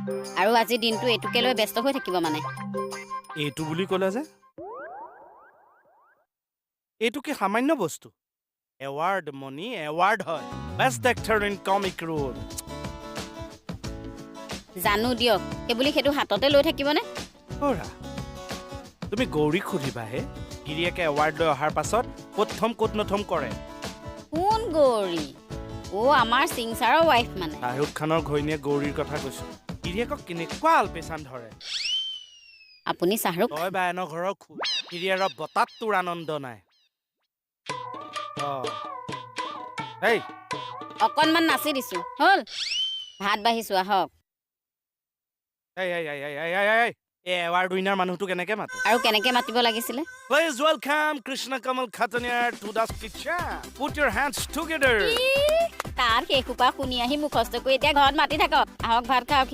আৰু আজি দিনটো এইটোকে লৈ ব্যস্ত হৈ থাকিব মানে এইটো বুলি ক'লে যে এইটো কি সামান্য বস্তু এৱাৰ্ড মনি এৱাৰ্ড হয় best actor in comic role জানো দিয়ক সেইবুলি সেইটো হাততে লৈ থাকিবনে অৰা তুমি গৌৰীক সুধিবাহে গিৰিয়েকে এৱাৰ্ড লৈ অহাৰ পাছত ক'ত নথম কৰে কোন গৌৰী আমাৰ সিং ছাৰৰ ৱাইফ মানে শ্বাহৰুখ খানৰ ঘৈণীয়ে গৌৰীৰ কথা কৈছো গিৰিয়েকক কেনেকুৱা আলপেচান ধৰে আপুনি শ্বাহৰুখ তই বায়নৰ ঘৰৰ গিৰিয়েৰৰ বতাত তোৰ আনন্দ নাই এই অকণমান নাচি দিছো হ'ল ভাত বাঢ়িছো আহক এই এৱাৰ্ড উইনাৰ মানুহটো কেনেকে মাতে আৰু কেনেকে মাতিব লাগিছিলে Please welcome Krishna Kamal Khataniar to the kitchen. Put your hands together. তাৰ সেই সোপা শুনি আহি মুখস্থ কৰি এতিয়া ঘৰত মাতি থাকক আহক ভাত খাওক